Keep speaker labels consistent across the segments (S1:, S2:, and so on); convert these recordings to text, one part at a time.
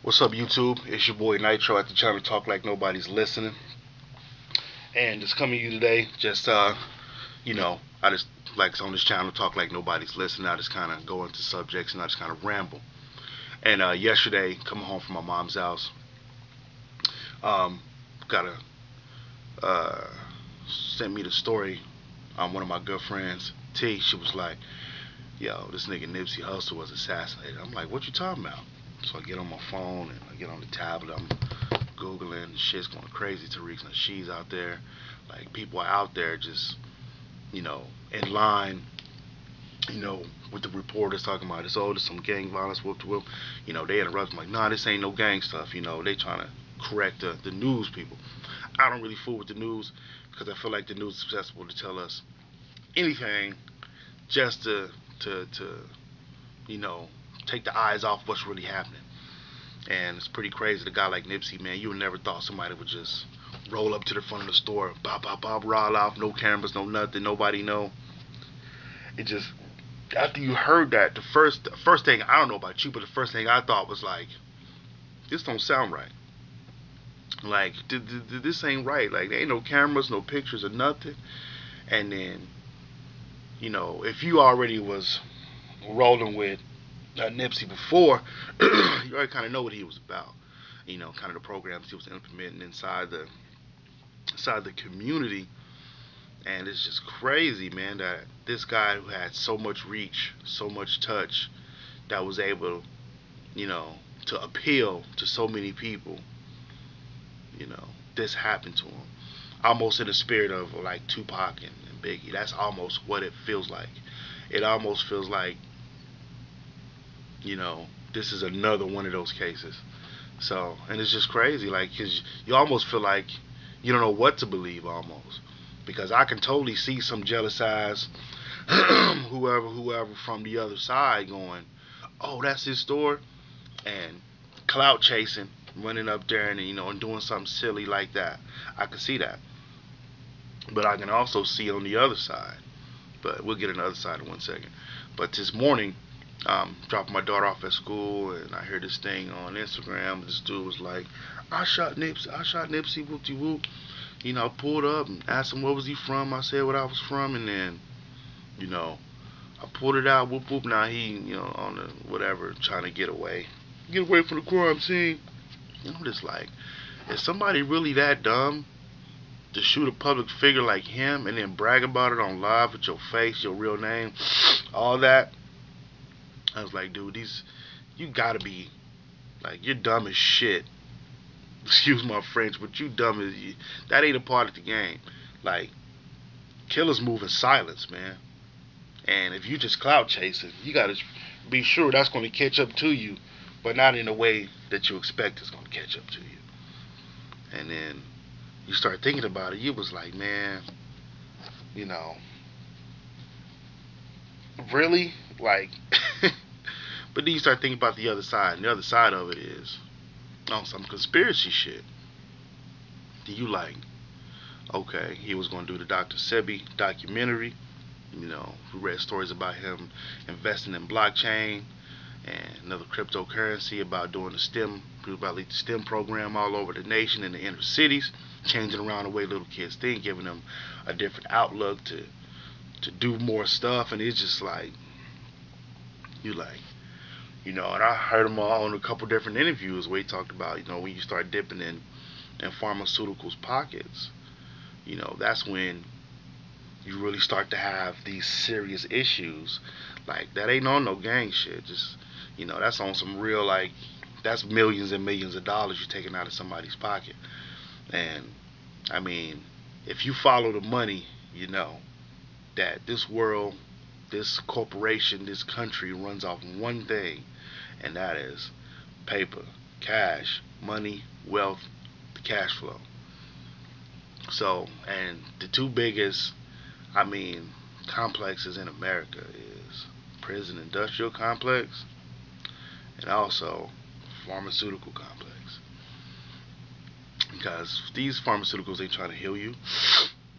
S1: What's up, YouTube? It's your boy Nitro at the channel Talk Like Nobody's Listening, and just coming to you today. I just like on this channel Talk Like Nobody's Listening. I just kind of go into subjects and I just kind of ramble. And yesterday, coming home from my mom's house, um, got a sent me the story. One of my good friends, T. She was like, "Yo, this nigga Nipsey Hussle was assassinated." I'm like, "What you talking about?" So I get on my phone and I get on the tablet. I'm googling. Shit's going crazy. Tariq Nasheed's out there. Like, people are out there just, in line. With the reporters talking about this. Oh, there's some gang violence. Whoop to whoop. They interrupt. I'm like, nah, this ain't no gang stuff. They trying to correct the news people. I don't really fool with the news because I feel like the news is susceptible to tell us anything just to you know take the eyes off what's really happening. And it's pretty crazy. The guy like Nipsey, man, you would never thought somebody would just roll up to the front of the store, bop, bop, bop, roll off, no cameras, no nothing, nobody know. It just, after you heard that, the first thing, I don't know about you, but the first thing I thought was like, this don't sound right. Like, this ain't right. Like, there ain't no cameras, no pictures, or nothing. And then, if you already was rolling with Nipsey before, you already kind of know what he was about. Kind of the programs he was implementing inside the community, and it's just crazy, man, that this guy who had so much reach, so much touch, that was able, you know, to appeal to so many people, you know, this happened to him. Almost in the spirit of like Tupac and Biggie. That's almost what it feels like. It almost feels like, this is another one of those cases. So, and it's just crazy, like, because you almost feel like you don't know what to believe almost. Because I can totally see some jealous eyes, whoever from the other side going, oh, that's his store, and clout chasing, running up there and doing something silly like that. I can see that. But I can also see on the other side. But we'll get on the other side in 1 second. But this morning, dropping my daughter off at school, and I hear this thing on Instagram. This dude was like, I shot Nipsey, whoop de whoop. I pulled up and asked him what was he from. I said what I was from, and then, you know, I pulled it out, whoop whoop. Now he, on the whatever, trying to get away from the crime scene. I'm just like, is somebody really that dumb to shoot a public figure like him and then brag about it on live with your face, your real name, all that? I was like, dude, you gotta be, like, you're dumb as shit. Excuse my French, but you dumb as you. That ain't a part of the game. Like, killers move in silence, man. And if you just clout chasing, you gotta be sure that's gonna catch up to you, but not in a way that you expect it's gonna catch up to you. And then you start thinking about it, you was like, man, you know, really? Like, but then you start thinking about the other side, and the other side of it is on some conspiracy shit. You like, okay, he was going to do the Dr. Sebi documentary. We read stories about him investing in blockchain and another cryptocurrency, about doing the STEM, about the STEM program all over the nation in the inner cities, changing around the way little kids think, giving them a different outlook to do more stuff. And it's just like, you like, and I heard him all on a couple different interviews where he talked about, when you start dipping in pharmaceuticals pockets, that's when you really start to have these serious issues. Like, that ain't on no gang shit. Just, that's on some real, like, that's millions and millions of dollars you're taking out of somebody's pocket. And, I mean, if you follow the money, you know that this world, this corporation, this country runs off one thing, and that is paper, cash, money, wealth, the cash flow. So, and the two biggest, complexes in America is prison industrial complex and also pharmaceutical complex. Because these pharmaceuticals ain't trying to heal you.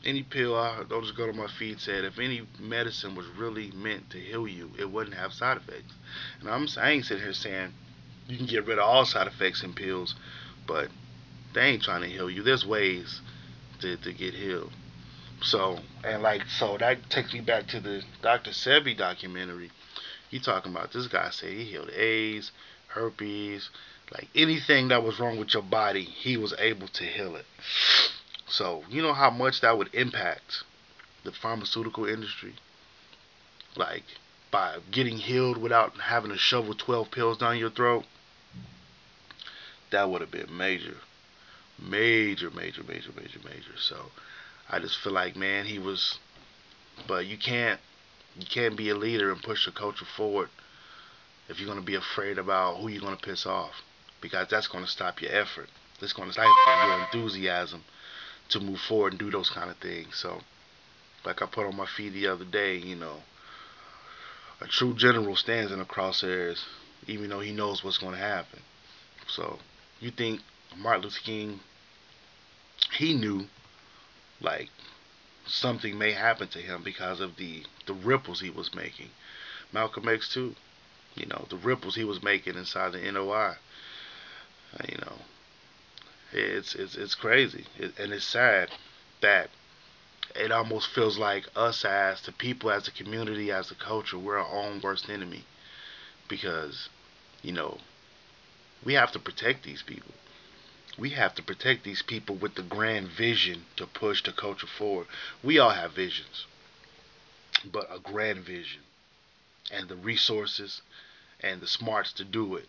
S1: Any pill, I'll just go to my feed, said if any medicine was really meant to heal you, it wouldn't have side effects. And I ain't sitting here saying You can get rid of all side effects in pills, but they ain't trying to heal you. There's ways to get healed. So that takes me back to the Dr. Sebi documentary. He talking about this guy said he healed AIDS, herpes, like anything that was wrong with your body, he was able to heal it. So you know how much that would impact the pharmaceutical industry, like by getting healed without having to shovel 12 pills down your throat. That would have been major, major, major, major, major, major. So I just feel like, man, he was. But you can't be a leader and push the culture forward if you're gonna be afraid about who you're gonna piss off, because that's gonna stop your effort. It's gonna stifle your enthusiasm to move forward and do those kind of things. So, like I put on my feed the other day, a true general stands in the crosshairs, even though he knows what's gonna happen. So, you think Martin Luther King, he knew like something may happen to him because of the ripples he was making. Malcolm X too. The ripples he was making inside the NOI. You know, it's crazy, and it's sad that it almost feels like us as the people, as a community, as a culture, we're our own worst enemy because you know we have to protect these people. We have to protect these people with the grand vision to push the culture forward. We all have visions, but a grand vision and the resources and the smarts to do it.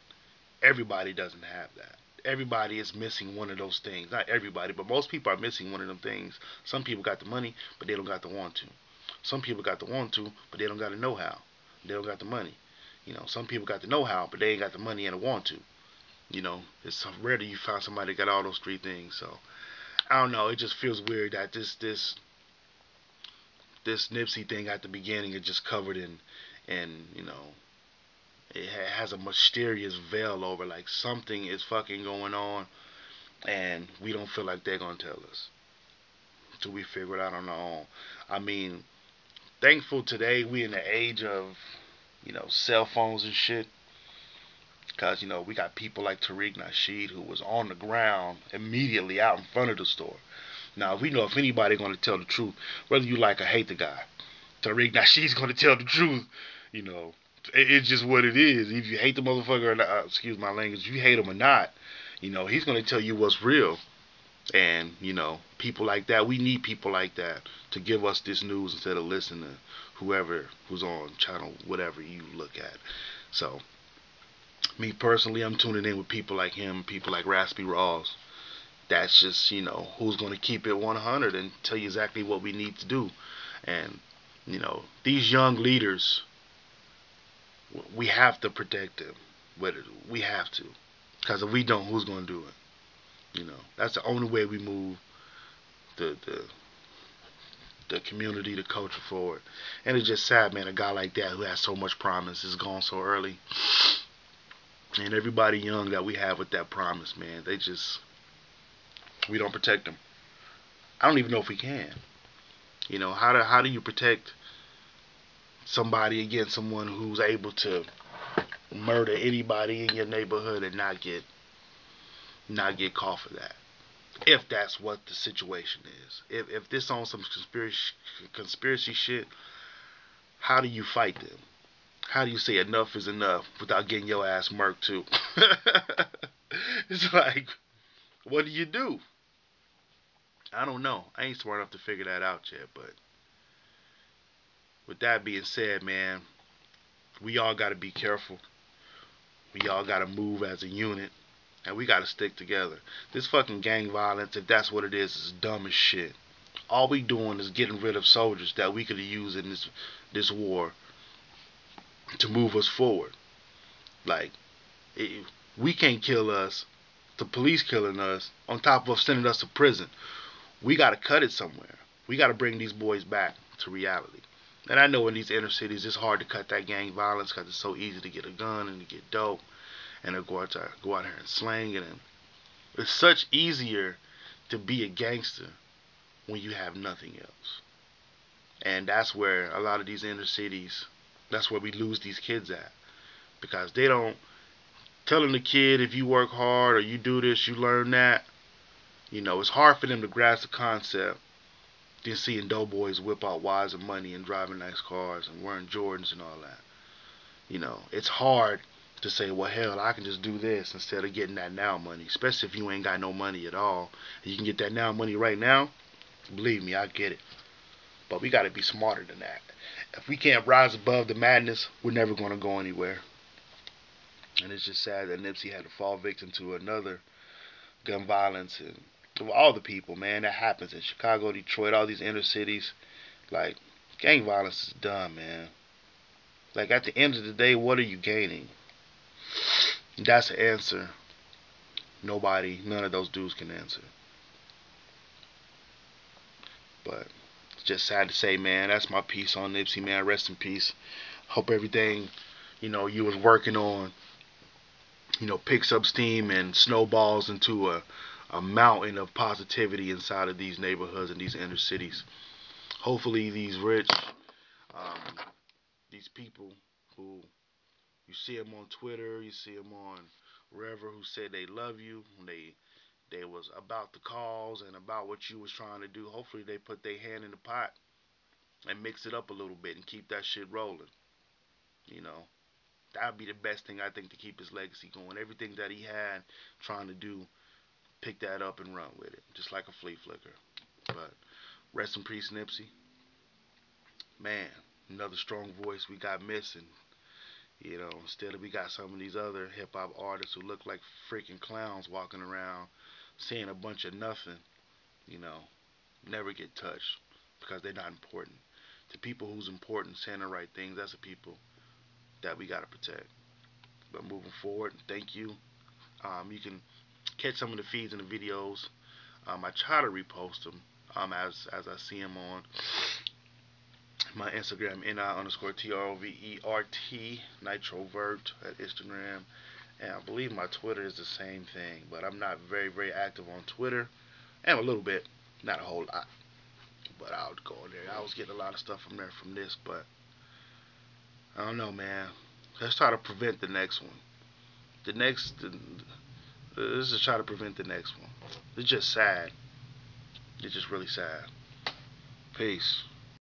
S1: Everybody doesn't have that. Everybody is missing one of those things. Not everybody, but most people are missing one of them things. Some people got the money, but they don't got the want to. Some people got the want to, but they don't got the know how. They don't got the money. Some people got the know how, but they ain't got the money and the want to. It's rare that you find somebody that got all those three things. So I don't know. It just feels weird that this Nipsey thing at the beginning is just covered in it has a mysterious veil over, like something is fucking going on, and we don't feel like they're gonna tell us till we figure it out on our own. I mean, thankful today we in the age of cell phones and shit, because we got people like Tariq Nasheed who was on the ground immediately out in front of the store. Now we know if anybody gonna tell the truth, whether you like or hate the guy, Tariq Nasheed's gonna tell the truth. You know, it's just what it is. If you hate the motherfucker or not, excuse my language, if you hate him or not, he's gonna tell you what's real. And people like that, we need people like that to give us this news instead of listening to whoever who's on channel whatever you look at. So, me personally, I'm tuning in with people like him, people like Raspy Ross. That's just who's gonna keep it 100 and tell you exactly what we need to do. And these young leaders, we have to protect them. We have to, because if we don't, who's gonna do it? That's the only way we move the community, the culture forward. And it's just sad, man. A guy like that who has so much promise is gone so early. And everybody young that we have with that promise, man, we don't protect them. I don't even know if we can. How do you protect somebody against someone who's able to murder anybody in your neighborhood and not get caught for that? If that's what the situation is. If this on some conspiracy shit, how do you fight them? How do you say enough is enough without getting your ass murked too? It's like, what do you do? I don't know. I ain't smart enough to figure that out yet, but with that being said, man, we all got to be careful. We all got to move as a unit, and we got to stick together. This fucking gang violence, if that's what it is dumb as shit. All we doing is getting rid of soldiers that we could have used in this war to move us forward. Like, we can't kill us. The police killing us on top of sending us to prison. We got to cut it somewhere. We got to bring these boys back to reality. And I know in these inner cities it's hard to cut that gang violence because it's so easy to get a gun and to get dope and to go out here and slang it. And it's such easier to be a gangster when you have nothing else. And that's where a lot of these inner cities, that's where we lose these kids at, because telling the kid if you work hard or you do this, you learn that. It's hard for them to grasp the concept. Then seeing doughboys whip out wads of money and driving nice cars and wearing Jordans and all that. It's hard to say, well, hell, I can just do this instead of getting that now money, especially if you ain't got no money at all. You can get that now money right now. Believe me, I get it. But we got to be smarter than that. If we can't rise above the madness, we're never going to go anywhere. And it's just sad that Nipsey had to fall victim to another gun violence and all the people, man, that happens in Chicago, Detroit, all these inner cities. Like, gang violence is dumb, man. Like, at the end of the day, what are you gaining? That's the answer. None of those dudes can answer. But it's just sad to say, man. That's my piece on Nipsey, man. Rest in peace. Hope everything, you was working on, picks up steam and snowballs into a mountain of positivity inside of these neighborhoods and these inner cities. Hopefully these rich, these people who you see them on Twitter, you see them on wherever, who said they love you, when they was about the cause and about what you was trying to do. Hopefully they put their hand in the pot and mix it up a little bit and keep that shit rolling. You know, that would be the best thing, I think, to keep his legacy going. Everything that he had trying to do, pick that up and run with it, just like a flea flicker. But rest in peace, Nipsey. Man, another strong voice we got missing. Instead of we got some of these other hip hop artists who look like freaking clowns walking around saying a bunch of nothing, you know, never get touched because they're not important. The people who's important saying the right things, that's the people that we gotta protect. But moving forward, thank you. You can catch some of the feeds and the videos. I try to repost them as I see them on my Instagram, NI_TROVERT, Nitrovert at Instagram. And I believe my Twitter is the same thing, but I'm not very, very active on Twitter. And a little bit, not a whole lot. But I would go there. I was getting a lot of stuff from there from this, but I don't know, man. Let's try to prevent the next one. Let's just try to prevent the next one. It's just sad. It's just really sad. Peace.